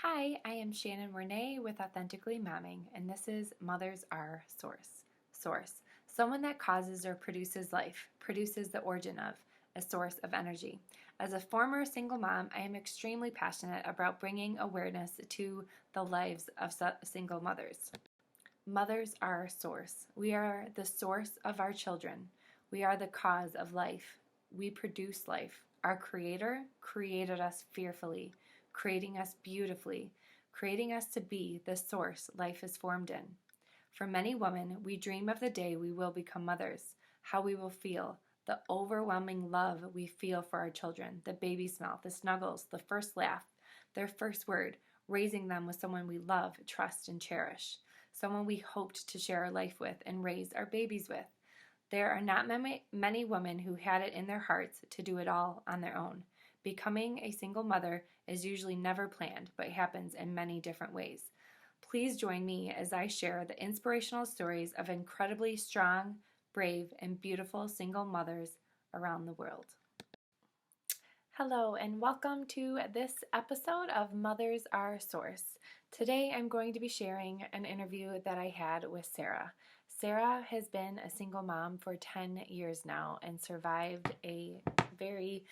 Hi, I am Shannon Renee with Authentically Momming, and this is Mothers Are Source. Source, someone that causes or produces life, produces the origin of, a source of energy. As a former single mom, I am extremely passionate about bringing awareness to the lives of single mothers. Mothers are source. We are the source of our children. We are the cause of life. We produce life. Our Creator created us fearfully, creating us beautifully, creating us to be the source life is formed in. For many women, we dream of the day we will become mothers, how we will feel, the overwhelming love we feel for our children, the baby smell, the snuggles, the first laugh, their first word, raising them with someone we love, trust, and cherish, someone we hoped to share our life with and raise our babies with. There are not many women who had it in their hearts to do it all on their own. Becoming a single mother is usually never planned, but happens in many different ways. Please join me as I share the inspirational stories of incredibly strong, brave, and beautiful single mothers around the world. Hello, and welcome to this episode of Mothers Are Source. Today I'm going to be sharing an interview that I had with Sarah. Sarah has been a single mom for 10 years now and survived a very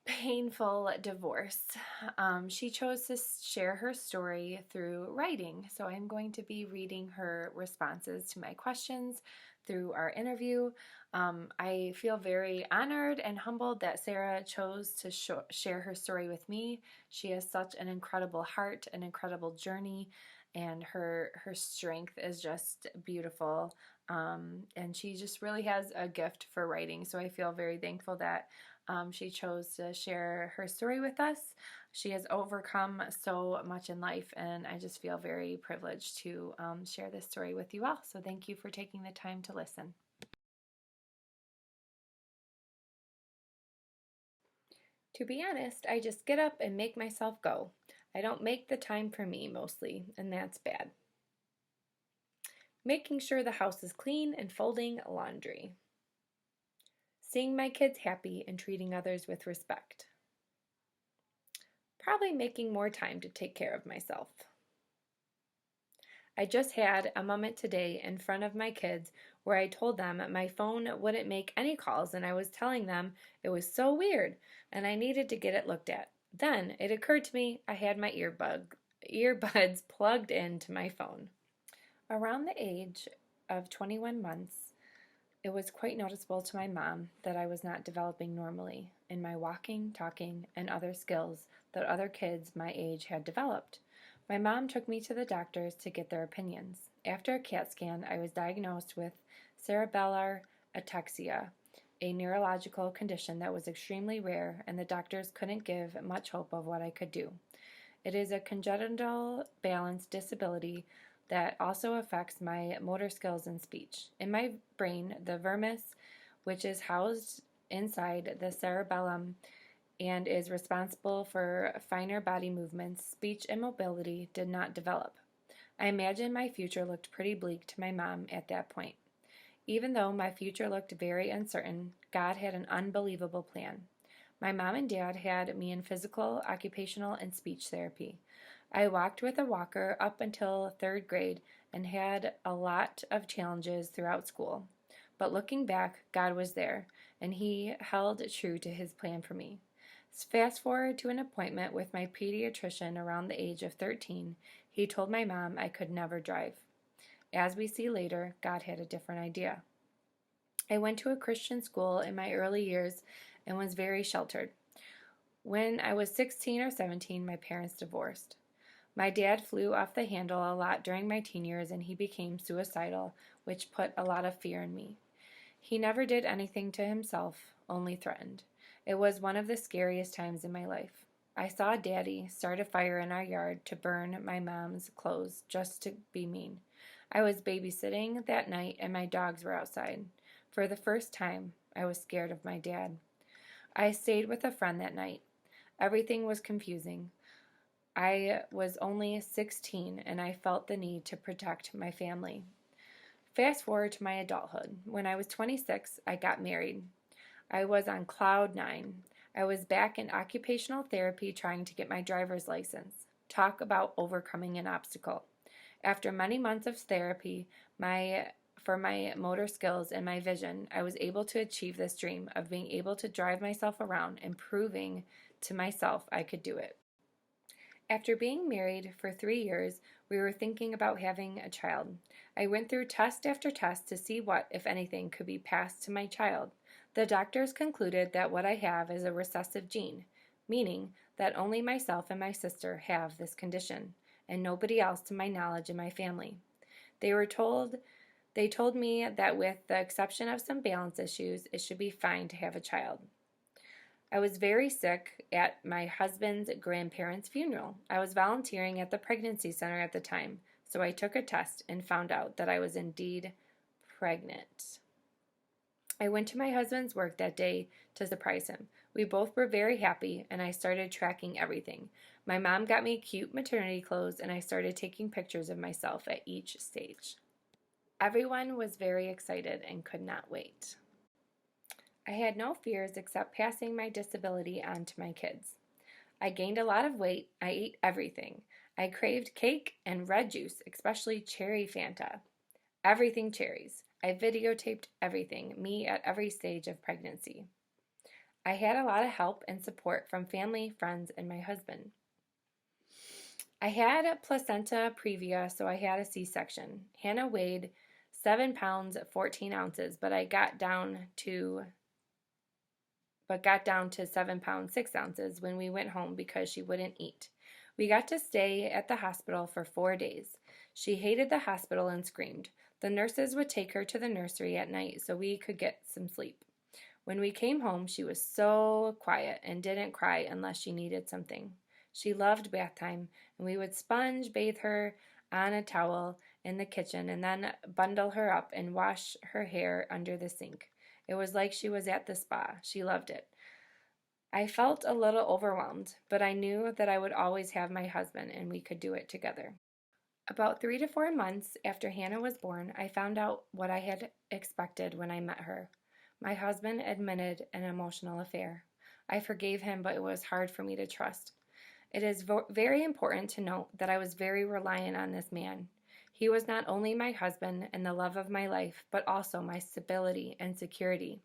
painful divorce. She chose to share her story through writing, so I'm going to be reading her responses to my questions through our interview. I feel very honored and humbled that Sarah chose to share her story with me. She has such an incredible heart, an incredible journey, and her strength is just beautiful. And she just really has a gift for writing, so I feel very thankful that she chose to share her story with us. She has overcome so much in life, and I just feel very privileged to share this story with you all. So thank you for taking the time to listen. To be honest, I just get up and make myself go. I don't make the time for me mostly, and that's bad. Making sure the house is clean and folding laundry. Seeing my kids happy and treating others with respect. Probably making more time to take care of myself. I just had a moment today in front of my kids where I told them my phone wouldn't make any calls, and I was telling them it was so weird and I needed to get it looked at. Then it occurred to me I had my earbuds plugged into my phone. Around the age of 21 months, it was quite noticeable to my mom that I was not developing normally in my walking, talking, and other skills that other kids my age had developed. My mom took me to the doctors to get their opinions. After a CAT scan, I was diagnosed with cerebellar ataxia, a neurological condition that was extremely rare, and the doctors couldn't give much hope of what I could do. It is a congenital balance disability that also affects my motor skills and speech. In my brain, the vermis, which is housed inside the cerebellum and is responsible for finer body movements, speech, and mobility, did not develop. I imagine my future looked pretty bleak to my mom at that point. Even though my future looked very uncertain, God had an unbelievable plan. My mom and dad had me in physical, occupational, and speech therapy. I walked with a walker up until third grade and had a lot of challenges throughout school. But looking back, God was there, and He held true to His plan for me. Fast forward to an appointment with my pediatrician around the age of 13, he told my mom I could never drive. As we see later, God had a different idea. I went to a Christian school in my early years and was very sheltered. When I was 16 or 17, my parents divorced. My dad flew off the handle a lot during my teen years, and he became suicidal, which put a lot of fear in me. He never did anything to himself, only threatened. It was one of the scariest times in my life. I saw Daddy start a fire in our yard to burn my mom's clothes just to be mean. I was babysitting that night, and my dogs were outside. For the first time, I was scared of my dad. I stayed with a friend that night. Everything was confusing. I was only 16, and I felt the need to protect my family. Fast forward to my adulthood. When I was 26, I got married. I was on cloud nine. I was back in occupational therapy trying to get my driver's license. Talk about overcoming an obstacle. After many months of therapy, for my motor skills and my vision, I was able to achieve this dream of being able to drive myself around and proving to myself I could do it. After being married for 3 years, we were thinking about having a child. I went through test after test to see what, if anything, could be passed to my child. The doctors concluded that what I have is a recessive gene, meaning that only myself and my sister have this condition, and nobody else to my knowledge in my family. They told me that with the exception of some balance issues, it should be fine to have a child. I was very sick at my husband's grandparents' funeral. I was volunteering at the pregnancy center at the time, so I took a test and found out that I was indeed pregnant. I went to my husband's work that day to surprise him. We both were very happy, and I started tracking everything. My mom got me cute maternity clothes, and I started taking pictures of myself at each stage. Everyone was very excited and could not wait. I had no fears except passing my disability on to my kids. I gained a lot of weight. I ate everything. I craved cake and red juice, especially cherry Fanta. Everything cherries. I videotaped everything, me at every stage of pregnancy. I had a lot of help and support from family, friends, and my husband. I had a placenta previa, so I had a C-section. Hannah weighed 7 pounds, 14 ounces, but got down to 7 pounds, 6 ounces when we went home because she wouldn't eat. We got to stay at the hospital for 4 days. She hated the hospital and screamed. The nurses would take her to the nursery at night so we could get some sleep. When we came home, she was so quiet and didn't cry unless she needed something. She loved bath time, and we would sponge bathe her on a towel in the kitchen and then bundle her up and wash her hair under the sink. It was like she was at the spa. She loved it. I felt a little overwhelmed, but I knew that I would always have my husband and we could do it together. About 3 to 4 months after Hannah was born, I found out what I had expected when I met her. My husband admitted an emotional affair. I forgave him, but it was hard for me to trust. It is very important to note that I was very reliant on this man. He was not only my husband and the love of my life, but also my stability and security.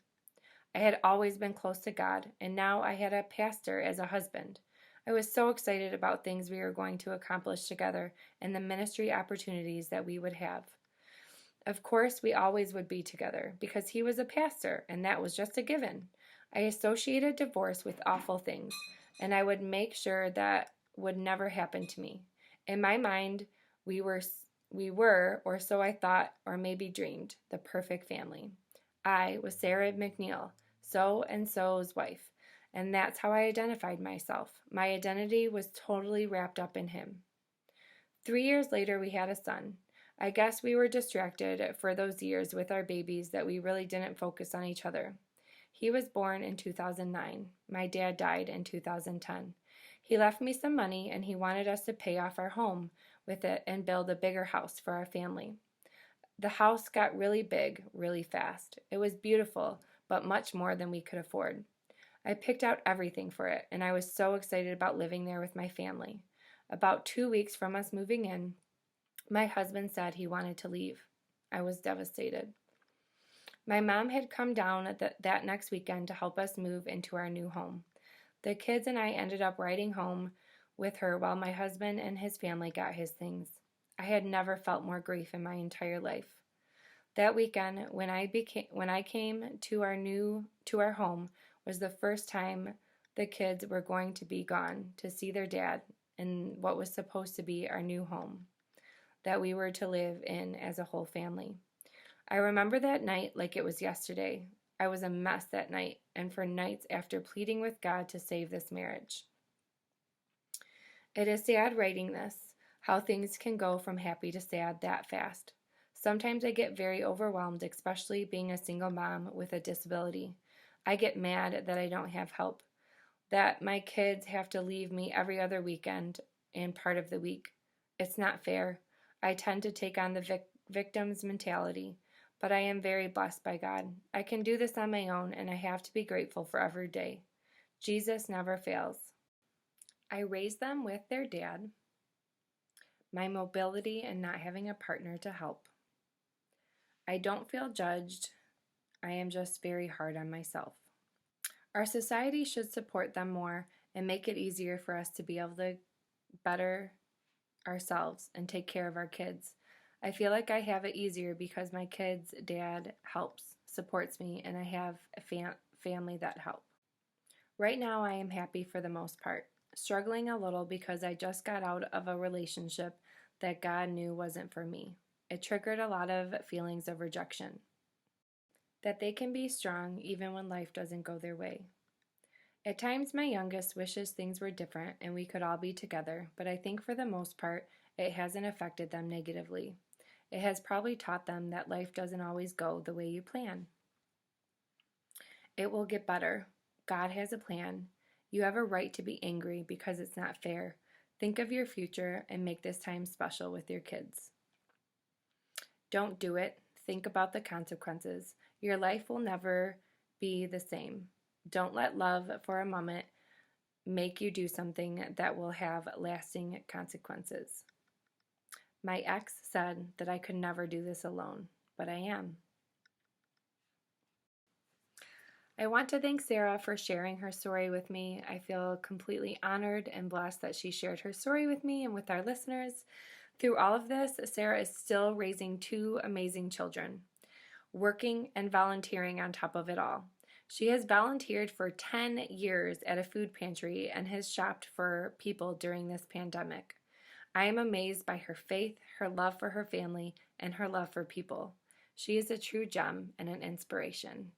I had always been close to God, and now I had a pastor as a husband. I was so excited about things we were going to accomplish together and the ministry opportunities that we would have. Of course, we always would be together because he was a pastor, and that was just a given. I associated divorce with awful things, and I would make sure that would never happen to me. In my mind, we were, or so I thought, or maybe dreamed, the perfect family. I was Sarah McNeil, so-and-so's wife, and that's how I identified myself. My identity was totally wrapped up in him. 3 years later, we had a son. I guess we were distracted for those years with our babies that we really didn't focus on each other. He was born in 2009. My dad died in 2010. He left me some money and he wanted us to pay off our home with it and build a bigger house for our family. The house got really big, really fast. It was beautiful, but much more than we could afford. I picked out everything for it, and I was so excited about living there with my family. About 2 weeks from us moving in, my husband said he wanted to leave. I was devastated. My mom had come down that next weekend to help us move into our new home. The kids and I ended up riding home with her while my husband and his family got his things. I had never felt more grief in my entire life. That weekend, when I came to our home, was the first time the kids were going to be gone to see their dad in what was supposed to be our new home that we were to live in as a whole family. I remember that night like it was yesterday. I was a mess that night, and for nights after pleading with God to save this marriage. It is sad writing this, how things can go from happy to sad that fast. Sometimes I get very overwhelmed, especially being a single mom with a disability. I get mad that I don't have help, that my kids have to leave me every other weekend and part of the week. It's not fair. I tend to take on the victim's mentality, but I am very blessed by God. I can do this on my own, and I have to be grateful for every day. Jesus never fails. I raised them with their dad. my mobility and not having a partner to help. I don't feel judged. I am just very hard on myself. Our society should support them more and make it easier for us to be able to better ourselves and take care of our kids. I feel like I have it easier because my kids' dad helps, supports me, and I have a family that help. Right now, I am happy for the most part, struggling a little because I just got out of a relationship that God knew wasn't for me. It triggered a lot of feelings of rejection. That they can be strong even when life doesn't go their way. At times, my youngest wishes things were different and we could all be together, but I think for the most part, it hasn't affected them negatively. It has probably taught them that life doesn't always go the way you plan. It will get better. God has a plan. You have a right to be angry because it's not fair. Think of your future and make this time special with your kids. Don't do it. Think about the consequences. Your life will never be the same. Don't let love for a moment make you do something that will have lasting consequences. My ex said that I could never do this alone, but I am. I want to thank Sarah for sharing her story with me. I feel completely honored and blessed that she shared her story with me and with our listeners. Through all of this, Sarah is still raising two amazing children, working and volunteering on top of it all. She has volunteered for 10 years at a food pantry and has shopped for people during this pandemic. I am amazed by her faith, her love for her family, and her love for people. She is a true gem and an inspiration.